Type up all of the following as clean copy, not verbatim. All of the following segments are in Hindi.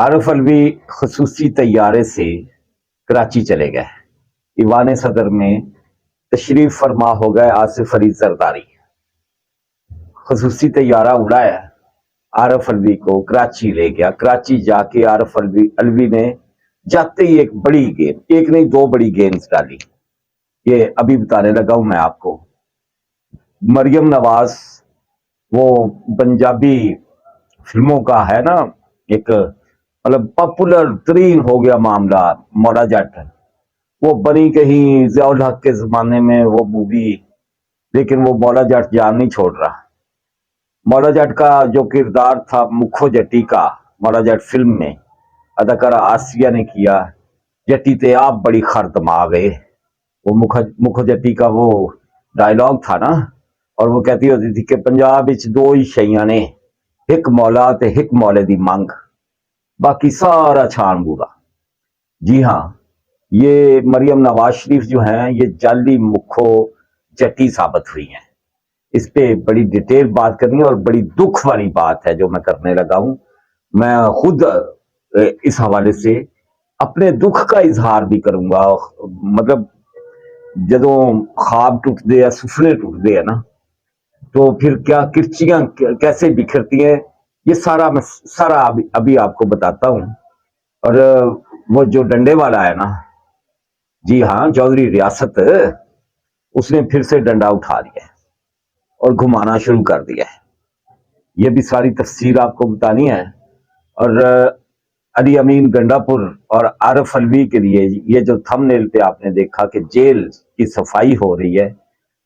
आरिफ अलवी खसूसी तैयारे से कराची चले गए। ईवान सदर में तशरीफ फरमा हो गए आसिफ अली जरदारी। खसूसी तैयारा उड़ाया, आरिफ अलवी को कराची ले गया। कराची जाके आरिफ अलवी ने जाते ही एक बड़ी गेंद, एक नहीं दो बड़ी गेंद डाली। ये अभी बताने लगा हूं मैं आपको। मरियम नवाज, वो पंजाबी फिल्मों का है ना, एक मतलब पॉपुलर तरीन हो गया मामला, मौला जट। वो बनी कहीं ज़ियाउल हक के जमाने में वो मूवी, लेकिन वो मौला जट जान नहीं छोड़ रहा। मौला जट का जो किरदार था मुखो जट्टी का, मौला जट फिल्म में अदाकारा आसिया ने किया। जट्टी ते आप बड़ी खर्दम आ गए, वो मुखो जट्टी का वो डायलॉग था ना। और वो कहती होती थी कि पंजाब विच दो ही शैयां ने, एक मौला ते एक मौले दी मंग, बाकी सारा छान बूरा। जी हाँ, ये मरियम नवाज शरीफ जो हैं ये जाली मुखो जट्टी साबित हुई हैं। इस पे बड़ी डिटेल बात करनी है और बड़ी दुख वाली बात है जो मैं करने लगा हूं। मैं खुद इस हवाले से अपने दुख का इजहार भी करूंगा। मतलब जदों ख्वाब टूटते हैं, सुपने टूटते हैं ना, तो फिर क्या किरचियां कैसे बिखरती हैं, ये सारा मैं अभी आपको बताता हूं। और वो जो डंडे वाला है ना, जी हाँ, चौधरी रियासत, उसने फिर से डंडा उठा लिया है और घुमाना शुरू कर दिया है। ये भी सारी तफसीर आपको बतानी है। और अली अमीन गंडापुर और आरिफ अलवी के लिए ये जो थंबनेल पे आपने देखा कि जेल की सफाई हो रही है,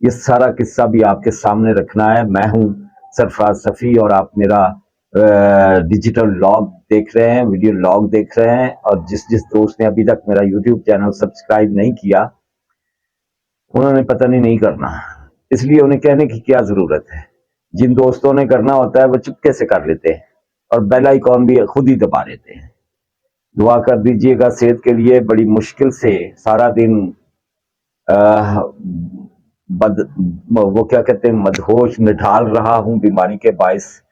ये सारा किस्सा भी आपके सामने रखना है। मैं हूं सरफराज सफ़ी और आप मेरा डिजिटल लॉग देख रहे हैं, वीडियो लॉग देख रहे हैं। और जिस जिस दोस्त ने अभी तक मेरा यूट्यूब चैनल सब्सक्राइब नहीं किया, उन्होंने पता नहीं करना, इसलिए उन्हें कहने की क्या जरूरत है। जिन दोस्तों ने करना होता है वो चुपके से कर लेते हैं और बेल आइकॉन भी खुद ही दबा लेते हैं। दुआ कर दीजिएगा सेहत के लिए। बड़ी मुश्किल से सारा दिन वो क्या कहते हैं, मदहोश निढाल रहा हूं बीमारी के बायस।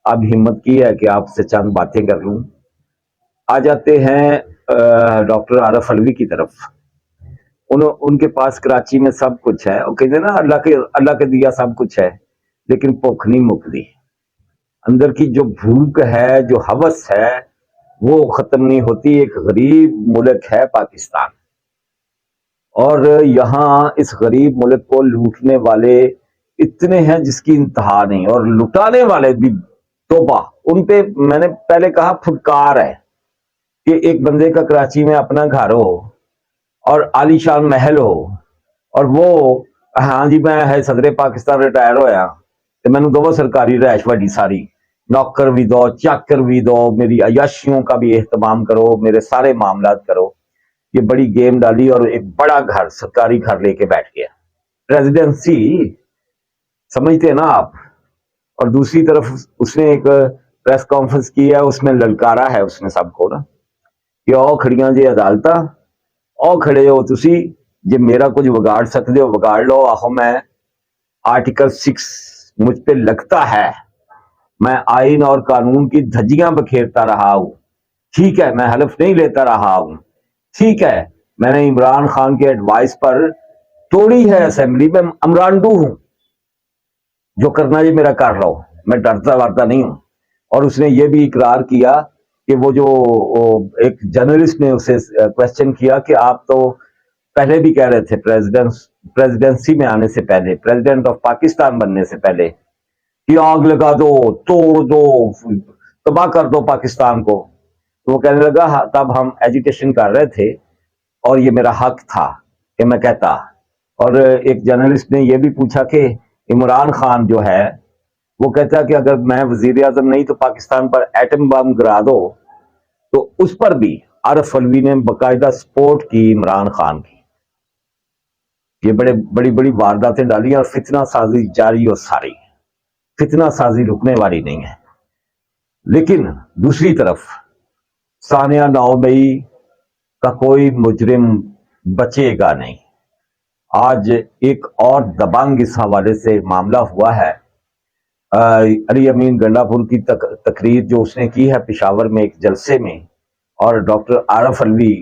अब हिम्मत की है कि आपसे चंद बातें कर लूं। आ जाते हैं डॉक्टर आरिफ अलवी की तरफ। उनके पास कराची में सब कुछ है। वो कहते ना, अल्लाह के दिया सब कुछ है, लेकिन भुख नहीं मुकती। अंदर की जो भूख है, जो हवस है, वो खत्म नहीं होती। एक गरीब मुल्क है पाकिस्तान, और यहाँ इस गरीब मुल्क को लूटने वाले इतने हैं जिसकी इंतहा नहीं, और लुटाने वाले भी तोबा। उन पे मैंने पहले कहा फुटकार है कि एक बंदे का कराची में अपना घर हो और आलीशान महल हो, और वो हाँ जी मैं है सदरे पाकिस्तान रिटायर होया तो मैंने दो सरकारी रैश वड्डी सारी, नौकर भी दो, चाकर भी दो, मेरी अयाशियों का भी एहतमाम करो, मेरे सारे मामला करो। ये बड़ी गेम डाली और एक बड़ा घर, सरकारी घर लेके बैठ गया। रेजिडेंसी समझते हैं ना आप। और दूसरी तरफ उसने एक प्रेस कॉन्फ्रेंस की है, उसमें ललकारा है उसने सबको ना कि ओ खड़ियां जे अदालतां, ओ खड़े हो तुसी, जे मेरा कुछ बिगाड़ सकते हो बिगाड़ लो। आहो मैं आर्टिकल 6 मुझ पे लगता है, मैं आइन और कानून की धज्जियां बखेरता रहा हूं। ठीक है, मैं हलफ नहीं लेता रहा हूं। ठीक है, मैंने इमरान खान के एडवाइस पर तोड़ी है असेंबली में, अमरांडू हूं, जो करना ये मेरा कर लो, मैं डरता वरता नहीं हूं। और उसने ये भी इकरार किया कि वो जो एक जर्नलिस्ट ने उसे क्वेश्चन किया कि आप तो पहले भी कह रहे थे प्रेसिडेंसी में आने से पहले, प्रेसिडेंट ऑफ पाकिस्तान बनने से पहले, कि आग लगा दो, तोड़ दो, तबाह कर दो पाकिस्तान को। तो वो कहने लगा तब हम एजुटेशन कर रहे थे और ये मेरा हक था कि मैं कहता। और एक जर्नलिस्ट ने यह भी पूछा कि इमरान खान जो है वो कहता कि अगर मैं वजीर आजम नहीं तो पाकिस्तान पर एटम बम गिरा दो, तो उस पर भी आरिफ अलवी ने बाकायदा सपोर्ट की इमरान खान की। ये बड़ी बड़ी वारदातें डाली और फितना साजी जारी और सारी। फितना साजी रुकने वाली नहीं है। लेकिन दूसरी तरफ सानिया 9 मई का कोई मुजरिम बचेगा नहीं। आज एक और दबंग इस हवाले से मामला हुआ है। अली अमीन गंडापुर की तकरीर जो उसने की है पेशावर में एक जलसे में, और डॉक्टर आरफ अलवी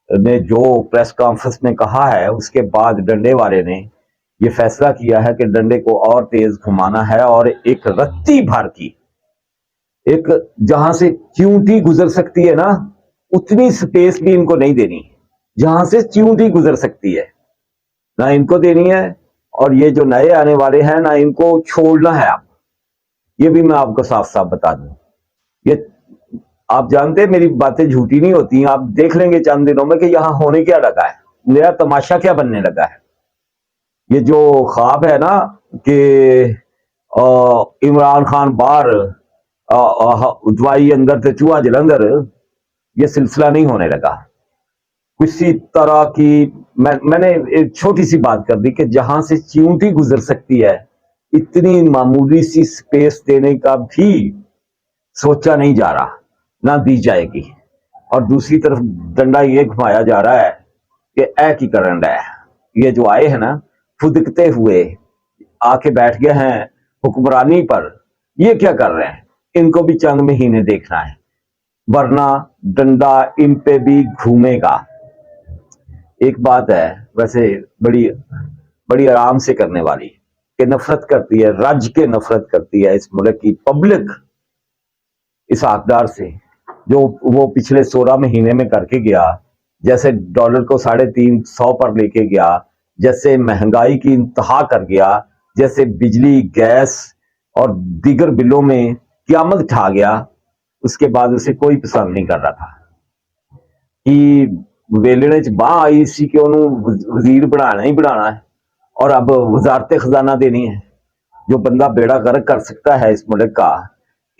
ने जो प्रेस कॉन्फ्रेंस में कहा है, उसके बाद डंडे वाले ने ये फैसला किया है कि डंडे को और तेज घुमाना है और एक रत्ती भर की, एक जहां से चींटी गुजर सकती है ना, उतनी स्पेस भी इनको नहीं देनी, जहां से चींटी गुजर सकती है ना इनको देनी है। और ये जो नए आने वाले हैं ना, इनको छोड़ना है आप, ये भी मैं आपको साफ साफ बता दूं। ये आप जानते हैं मेरी बातें झूठी नहीं होती, आप देख लेंगे चंद दिनों में कि यहां होने क्या लगा है, नया तमाशा क्या बनने लगा है। ये जो ख्वाब है ना कि इमरान खान बाहर उतवाई अंदर ते चूहा जलंधर, ये सिलसिला नहीं होने लगा किसी तरह की। मैंने एक छोटी सी बात कर दी कि जहां से चींटी गुजर सकती है, इतनी मामूली सी स्पेस देने का भी सोचा नहीं जा रहा, ना दी जाएगी। और दूसरी तरफ डंडा ये घुमाया जा रहा है कि एकीकरण है, ये जो आए हैं ना फुदकते हुए आके बैठ गए हैं हुक्मरानी पर, ये क्या कर रहे हैं, इनको भी चंद महीने देखना है, वरना डंडा इन पे भी घूमेगा। एक बात है वैसे बड़ी बड़ी आराम से करने वाली, कि नफरत करती है, रज के नफरत करती है इस मुल्क की पब्लिक इस आकदार से, जो वो पिछले 16 महीने में करके गया। जैसे डॉलर को 350 पर लेके गया, जैसे महंगाई की इंतहा कर गया, जैसे बिजली गैस और दीगर बिलों में क़यामत ढा गया, उसके बाद उसे कोई पसंद नहीं कर रहा था कि वेलणे च बाह आई सी कि उन्होंने वजीर बनाना ही बनाना है और अब वजारत खजाना देनी है। जो बंदा बेड़ा गर्क कर सकता है इस मुल्क का,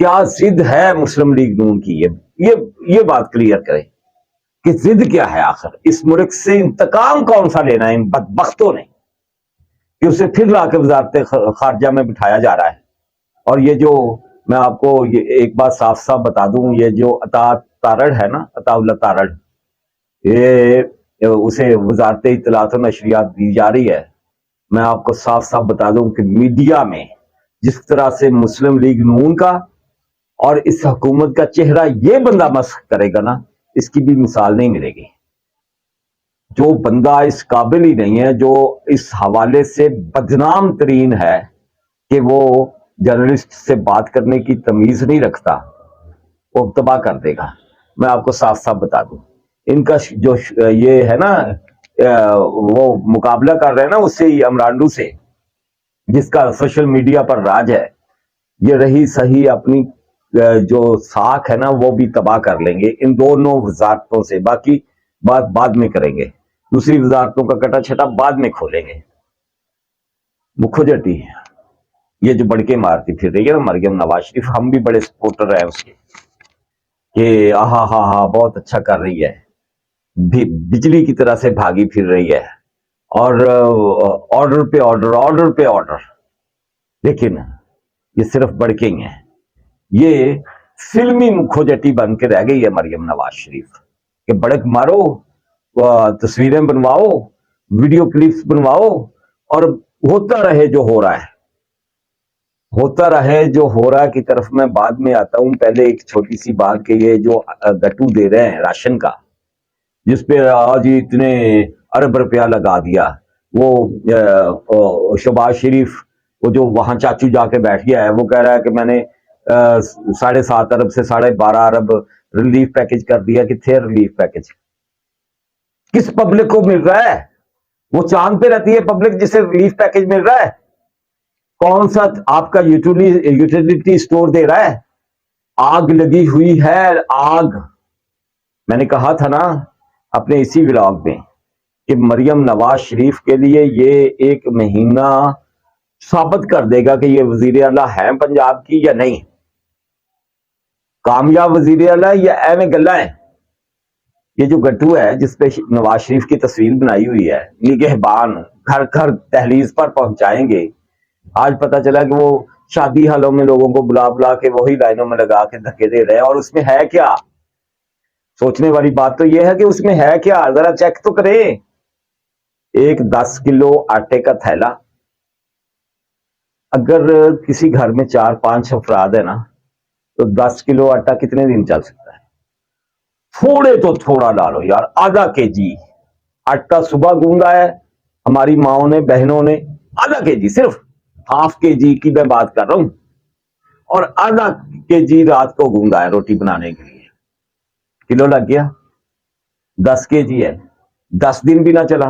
क्या जिद है मुस्लिम लीग नून की, ये बात क्लियर करे कि जिद क्या है आखिर, इस मुल्क से इंतकाम कौन सा लेना है इन बदबख्तों ने कि उसे फिर लाके वजारत खारजा में बिठाया जा रहा है। और ये जो मैं आपको ये एक बात साफ साफ बता दूं, ये जो अता तारड़ है ना, अताउल्ला तारड़, ये उसे वजारत इत्तलात और नशरियात दी जा रही है। मैं आपको साफ साफ बता दूं कि मीडिया में जिस तरह से मुस्लिम लीग नून का और इस हुकूमत का चेहरा ये बंदा मस्ख करेगा ना, इसकी भी मिसाल नहीं मिलेगी। जो बंदा इस काबिल ही नहीं है, जो इस हवाले से बदनाम तरीन है कि वो जर्नलिस्ट से बात करने की तमीज नहीं रखता, वो तबाह कर देगा। मैं आपको साफ साफ बता दूं, इनका जो ये है ना, वो मुकाबला कर रहे हैं ना उससे, अमरांडू से, जिसका सोशल मीडिया पर राज है, ये रही सही अपनी जो साख है ना वो भी तबाह कर लेंगे इन दोनों वजारतों से। बाकी बात बाद में करेंगे, दूसरी वजारतों का कटा छटा बाद में खोलेंगे। मुखो जटी ये जो बड़के मारती फिर रही है ना मरियम नवाज शरीफ, हम भी बड़े सपोर्टर हैं उसके कि आहा हा हा बहुत अच्छा कर रही है, बिजली की तरह से भागी फिर रही है और ऑर्डर पे ऑर्डर, ऑर्डर पे ऑर्डर। लेकिन ये सिर्फ बड़के ही हैं, ये फिल्मी मुखोजटी बन के रह गई है मरियम नवाज शरीफ कि बड़क मारो, तस्वीरें बनवाओ, वीडियो क्लिप्स बनवाओ और होता रहे जो हो रहा है, होता रहे जो हो रहा है की तरफ मैं बाद में आता हूं। पहले एक छोटी सी बात कि ये जो गट्टू दे रहे हैं राशन का, जिसपे आज इतने अरब रुपया लगा दिया, वो शहबाज शरीफ, वो जो वहां चाचू जाके बैठ गया है, वो कह रहा है कि मैंने 7.5 अरब से 12.5 अरब रिलीफ पैकेज कर दिया। कितने रिलीफ पैकेज, किस पब्लिक को मिल रहा है? वो चांद पे रहती है पब्लिक जिसे रिलीफ पैकेज मिल रहा है? कौन सा आपका यूटिलिटी स्टोर दे रहा है? आग लगी हुई है, आग। मैंने कहा था ना अपने इसी व्लॉग में कि मरियम नवाज शरीफ के लिए ये 1 महीना साबित कर देगा कि ये वजीर आला है पंजाब की या नहीं, कामयाब वजीर आला या एवं गल्ला है। ये जो गट्टू है जिसपे नवाज शरीफ की तस्वीर बनाई हुई है, निगहबान घर घर दहलीज पर पहुंचाएंगे। आज पता चला कि वो शादी हालों में लोगों को बुला बुला के वही लाइनों में लगा के धक्के दे रहे हैं। और उसमें है क्या? सोचने वाली बात तो यह है कि उसमें है क्या, जरा चेक तो करें। एक 10 किलो आटे का थैला, अगर किसी घर में 4-5 अफराद है ना, तो 10 किलो आटा कितने दिन चल सकता है? थोड़े तो थोड़ा डालो यार, आधा केजी आटा सुबह गूंदा है हमारी माओ ने, बहनों ने, आधा केजी, सिर्फ हाफ केजी की मैं बात कर रहा हूं, और आधा केजी रात को गूंदा है रोटी बनाने के लिए, किलो लग गया, 10 केजी है, 10 दिन भी ना चला।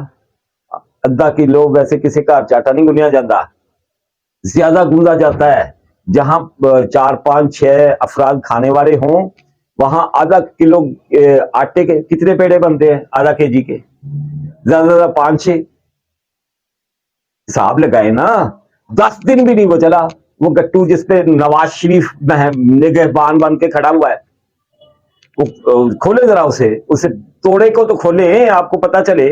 आधा किलो वैसे किसी घर च आटा नहीं गुनिया जाता, ज्यादा गूंदा जाता है। जहां 4 5 6 अफराद खाने वाले हों, वहां आधा किलो आटे के कितने पेड़े बनते हैं? आधा केजी के ज्यादा ज्यादा 5 6, हिसाब लगाए ना। 10 दिन भी नहीं वो चला, वो गट्टू जिसपे नवाज शरीफ निगहबान बन के खड़ा हुआ है, वो खोले जरा उसे उसे तोड़े को तो खोले, आपको पता चले।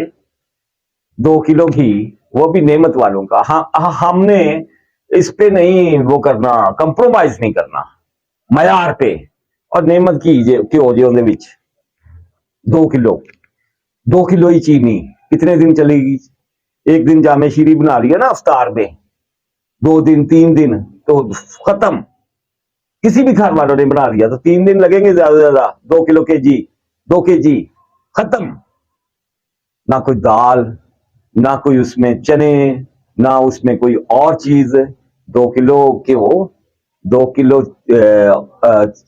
2 किलो घी, वो भी नेमत वालों का। हाँ, हमने इस पे नहीं वो करना, कंप्रोमाइज नहीं करना मयार पे। और नेमत की घ्यो जे ਉਹਦੇ ਵਿੱਚ 2 किलो, 2 किलो ही चीनी कितने दिन चलेगी? एक दिन जामे शीरी बना रही है ना अफ्तार में, 2 दिन 3 दिन तो खत्म। किसी भी घर वालों ने बना लिया तो 3 दिन लगेंगे ज्यादा से ज्यादा। 2 किलो केजी, 2 केजी खत्म। ना कोई दाल, ना कोई उसमें चने, ना उसमें कोई और चीज। 2 किलो घ्यो, 2 किलो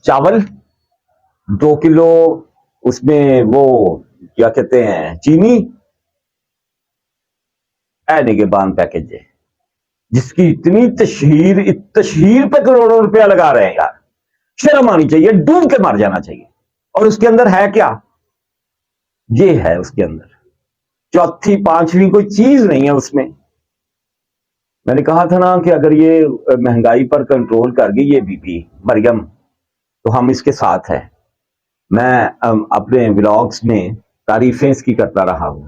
चावल, 2 किलो उसमें वो क्या कहते हैं चीनी, निगहबान पैकेज है जिसकी इतनी तशहीर पे करोड़ों रुपया लगा रहे हैं यार। शर्म आनी चाहिए, डूब के मर जाना चाहिए। और उसके अंदर है क्या? ये है उसके अंदर, चौथी पांचवी कोई चीज नहीं है उसमें। मैंने कहा था ना कि अगर ये महंगाई पर कंट्रोल कर गई ये बीबी मरियम, तो हम इसके साथ हैं। मैं अपने व्लॉग्स में तारीफें इसकी करता रहा हूं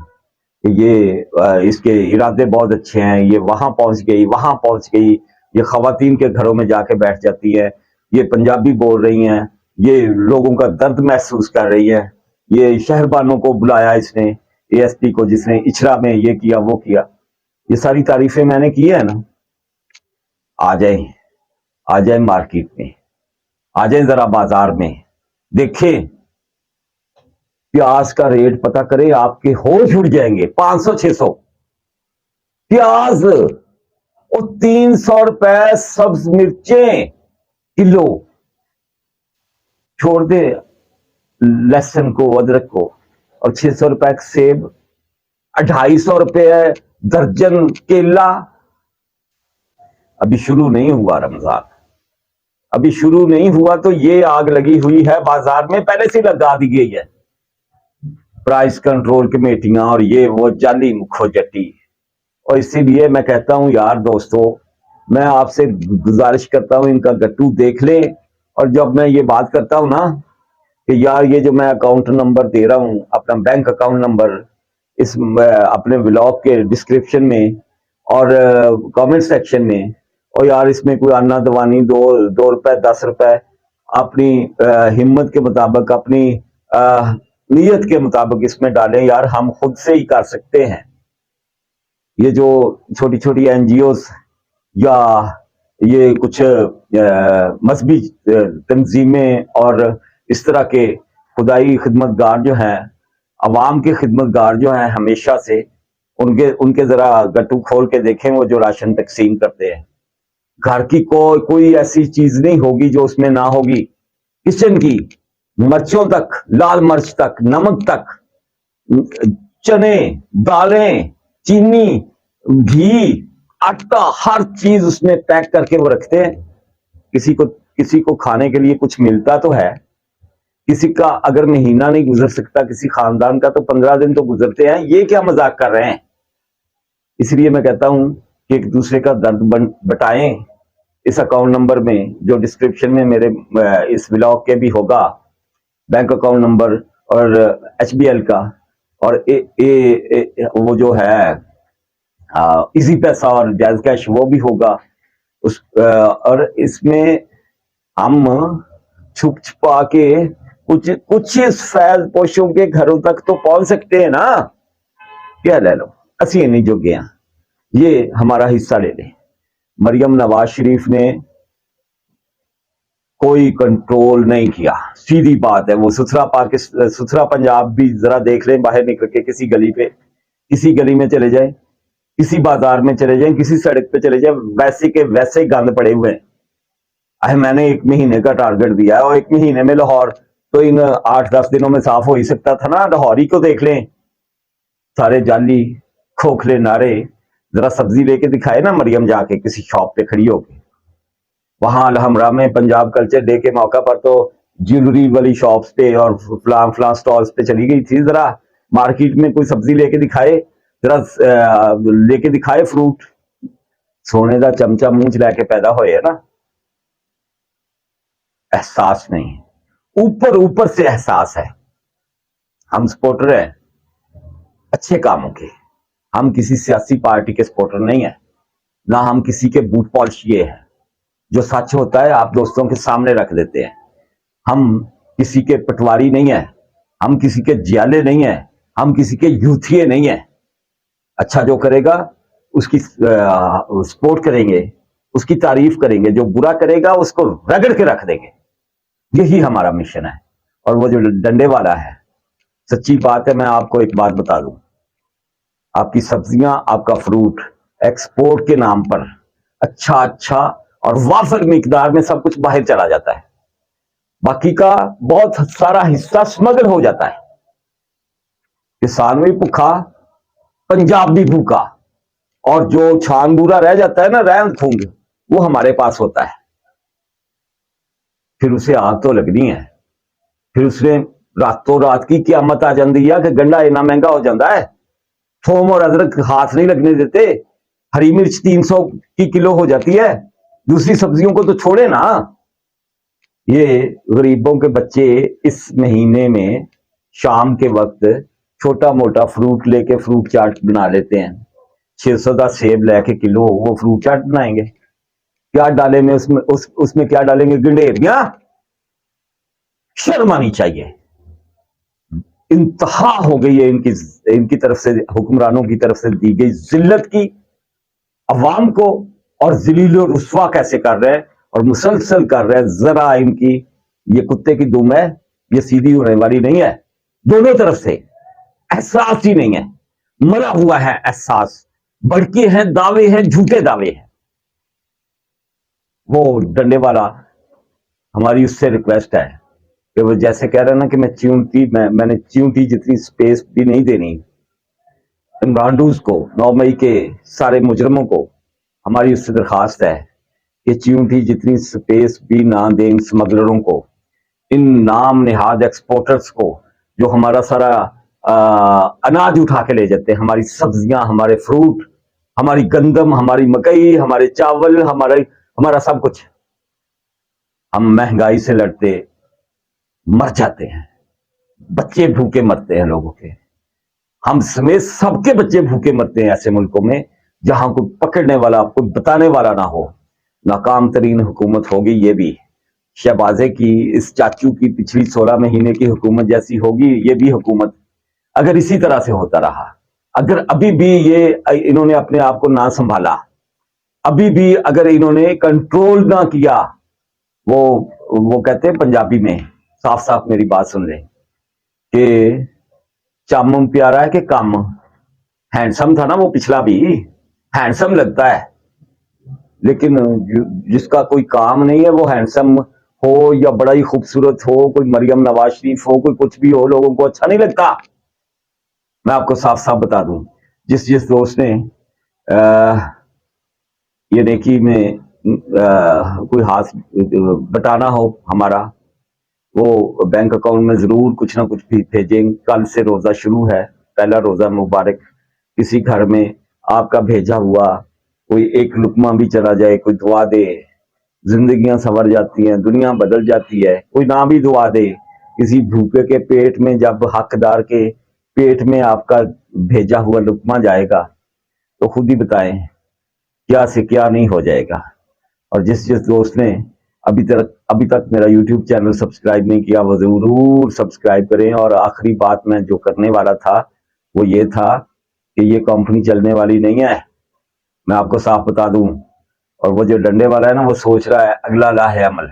कि ये इसके इरादे बहुत अच्छे हैं, ये वहां पहुंच गई, वहां पहुंच गई, ये खवातीन के घरों में जाके बैठ जाती है, ये पंजाबी बोल रही हैं, ये लोगों का दर्द महसूस कर रही है, ये शहरबानों को बुलाया इसने, एएसपी को जिसने इचरा में ये किया वो किया, ये सारी तारीफें मैंने की है ना। आ जाए, आ जाए मार्केट में, आ जाए जरा बाजार में, देखें प्याज का रेट पता करें, आपके होश उड़ जाएंगे। 500 600 प्याज और 300 रुपए सब्ज मिर्चें किलो। छोड़ दे लहसुन को, अदरक को, और 600 रुपए सेब, 250 रुपए दर्जन केला। अभी शुरू नहीं हुआ रमजान, अभी शुरू नहीं हुआ तो ये आग लगी हुई है बाजार में, पहले से लगा दी गई है प्राइस कंट्रोल कमेटियां और ये वो जाली मुखो जट्टी। और इसीलिए मैं कहता हूं यार दोस्तों, मैं आपसे गुजारिश करता हूं इनका गट्टू देख लें। और जब मैं ये बात करता हूं ना कि यार ये जो मैं अकाउंट नंबर दे रहा हूं, अपना बैंक अकाउंट नंबर, इस अपने व्लॉग के डिस्क्रिप्शन में और कमेंट सेक्शन में, और यार इसमें कोई अन्ना दवानी 2 रुपए 10 रुपए अपनी हिम्मत के मुताबिक, अपनी नीयत के मुताबिक इसमें डालें यार, हम खुद से ही कर सकते हैं। ये जो छोटी छोटी एनजीओस या ये कुछ मजहबी तंजीमें और इस तरह के खुदाई खिदमतगार जो हैं, अवाम के खिदमतगार जो हैं हमेशा से, उनके उनके जरा गट्टू खोल के देखें, वो जो राशन तकसीम करते हैं। घर की कोई ऐसी चीज नहीं होगी जो उसमें ना होगी। किचन की मिर्चों तक, लाल मिर्च तक, नमक तक, चने, दालें, चीनी, घी, आटा, हर चीज उसमें पैक करके वो रखते हैं। किसी को खाने के लिए कुछ मिलता तो है, किसी का अगर महीना नहीं गुजर सकता किसी खानदान का, तो 15 दिन तो गुजरते हैं। ये क्या मजाक कर रहे हैं? इसलिए मैं कहता हूं कि एक दूसरे का दर्द बटाएं। इस अकाउंट नंबर में जो डिस्क्रिप्शन में मेरे इस व्लॉग के भी होगा, बैंक अकाउंट नंबर और एचबीएल का, और वो जो है इजी पैसा और जायज कैश वो भी होगा उस और इसमें हम छुप छुपा के कुछ कुछ फैज पोशों के घरों तक तो पहुंच सकते हैं ना। क्या ले लो, असी नहीं जो गया, ये हमारा हिस्सा ले ले। मरियम नवाज शरीफ ने कोई कंट्रोल नहीं किया। सीधी बात है। वो सुथरा पंजाब भी जरा देख लें, बाहर निकल के किसी गली पे, किसी गली में चले जाएं, किसी बाजार में चले जाएं, किसी सड़क पे चले जाएं, वैसे के वैसे गंद पड़े हुए हैं। अरे मैंने 1 महीने का टारगेट दिया है, और 1 महीने में लाहौर तो इन 8-10 दिनों में साफ हो ही सकता था ना। लाहौर ही को देख लें, सारे जाली खोखले नारे। जरा सब्जी लेके दिखाए ना मरियम, जाके किसी शॉप पे खड़ी होके। वहां अलहमरा में पंजाब कल्चर डे के मौका पर तो ज्वेलरी वाली शॉप्स पे और फलां फलां स्टॉल्स पे चली गई थी। जरा मार्केट में कोई सब्जी लेके दिखाए, जरा लेके दिखाए फ्रूट। सोने का चमचा मुंह च लैके पैदा होए है ना, एहसास नहीं। ऊपर ऊपर से एहसास है। हम सपोर्टर हैं अच्छे कामों के, हम किसी सियासी पार्टी के सपोर्टर नहीं है, ना हम किसी के बूट पॉलिश ये है। जो सच होता है आप दोस्तों के सामने रख देते हैं। हम किसी के पटवारी नहीं है, हम किसी के जियाले नहीं है, हम किसी के यूथिये नहीं है। अच्छा जो करेगा उसकी सपोर्ट करेंगे, उसकी तारीफ करेंगे, जो बुरा करेगा उसको रगड़ के रख देंगे। यही हमारा मिशन है। और वो जो डंडे वाला है, सच्ची बात है, मैं आपको एक बात बता दूं, आपकी सब्जियां, आपका फ्रूट एक्सपोर्ट के नाम पर अच्छा अच्छा और वाफर मिकदार में सब कुछ बाहर चला जाता है, बाकी का बहुत सारा हिस्सा स्मगल हो जाता है। किसान भी भूखा, पंजाब भी भूखा, और जो छान बूरा रह जाता है ना, रहन फूंग, वो हमारे पास होता है। फिर उसे आग तो लगनी है। फिर उसने रातों रात की क़यामत आ जाती है कि गंडा इतना महंगा हो जाता है, थोम और अदरक हाथ नहीं लगने देते, हरी मिर्च 300 की किलो हो जाती है, दूसरी सब्जियों को तो छोड़े ना। ये गरीबों के बच्चे इस महीने में शाम के वक्त छोटा मोटा फ्रूट लेके फ्रूट चाट बना लेते हैं। 600 का सेब लेके किलो वो फ्रूट चाट बनाएंगे। क्या डालेंगे उसमें? उसमें क्या डालेंगे? गंडेरियां। शर्म आनी चाहिए। इंतहा हो गई है इनकी इनकी तरफ से, हुक्मरानों की तरफ से दी गई जिल्लत की अवाम को। और जलील और रुस्वा कैसे कर रहे हैं और मुसलसल कर रहे हैं। जरा इनकी ये कुत्ते की दुम है, ये सीधी होने वाली नहीं है। दोनों तरफ से एहसास ही नहीं है, मरा हुआ है एहसास। भड़के हैं, दावे हैं, झूठे दावे हैं। वो डंडे वाला, हमारी उससे रिक्वेस्ट है कि वो जैसे कह रहे हैं ना कि मैंने चींटी जितनी स्पेस भी नहीं देनी इमरान डूज को, 9 मई के सारे मुजरमों को। हमारी उससे दरखास्त है कि चींटी जितनी स्पेस भी ना दें इन स्मगलरों को, इन नाम निहाद एक्सपोर्टर्स को, जो हमारा सारा अनाज उठा के ले जाते हैं, हमारी सब्जियां, हमारे फ्रूट, हमारी गंदम, हमारी मकई, हमारे चावल, हमारा सब कुछ। हम महंगाई से लड़ते मर जाते हैं, बच्चे भूखे मरते हैं लोगों के, हम समेत सबके बच्चे भूखे मरते हैं ऐसे मुल्कों में जहां कोई पकड़ने वाला, कोई बताने वाला ना हो। नाकाम तरीन हुकूमत होगी ये भी। शहबाजे की, इस चाचू की पिछली 16 महीने की हुकूमत जैसी होगी ये भी हुकूमत, अगर इसी तरह से होता रहा। अगर अभी भी ये इन्होंने अपने आप को ना संभाला, अभी भी अगर इन्होंने कंट्रोल ना किया, वो कहते हैं पंजाबी में, साफ साफ मेरी बात सुन ले, कि चम प्यारा है कि कम। हैंडसम था ना वो पिछला भी, हैंडसम लगता है, लेकिन जिसका कोई काम नहीं है, वो हैंडसम हो या बड़ा ही खूबसूरत हो, कोई मरियम नवाज शरीफ हो, कोई कुछ भी हो, लोगों को अच्छा नहीं लगता। मैं आपको साफ साफ बता दूं, जिस जिस दोस्त ने ये नेकी में कोई हाथ बटाना हो हमारा, वो बैंक अकाउंट में जरूर कुछ ना कुछ भी भेजें। कल से रोजा शुरू है, पहला रोजा मुबारक। किसी घर में आपका भेजा हुआ कोई एक लुकमा भी चला जाए, कोई दुआ दे, जिंदगियां संवर जाती हैं, दुनिया बदल जाती है। कोई ना भी दुआ दे, किसी भूखे के पेट में, जब हकदार के पेट में आपका भेजा हुआ लुकमा जाएगा तो खुद ही बताएं क्या से क्या नहीं हो जाएगा। और जिस जिस दोस्त ने अभी तक मेरा यूट्यूब चैनल सब्सक्राइब नहीं किया, वो जरूर सब्सक्राइब करें। और आखिरी बात मैं जो करने वाला था वो ये था कि ये कंपनी चलने वाली नहीं है, मैं आपको साफ बता दूं। और वो जो डंडे वाला है ना, वो सोच रहा है अगला लाहे अमल,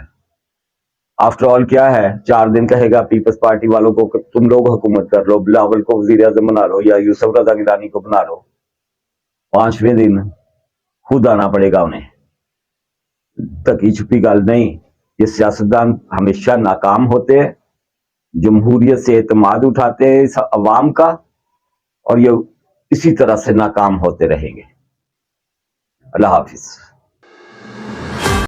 आफ्टर ऑल क्या है, 4 दिन कहेगा पीपल्स पार्टी वालों को कि तुम लोग हुकूमत कर लो, बिलावल को वजीर आजम बना लो या यूसुफ रजा गिलानी को बना लो, 5वें दिन खुद आना पड़ेगा उन्हें। तकी छुपी गल नहीं, ये सियासतदान हमेशा नाकाम होते हैं, जमहूरियत से एतमाद उठाते हैं इस अवाम का, और ये इसी तरह से नाकाम होते रहेंगे। अल्लाह हाफिज।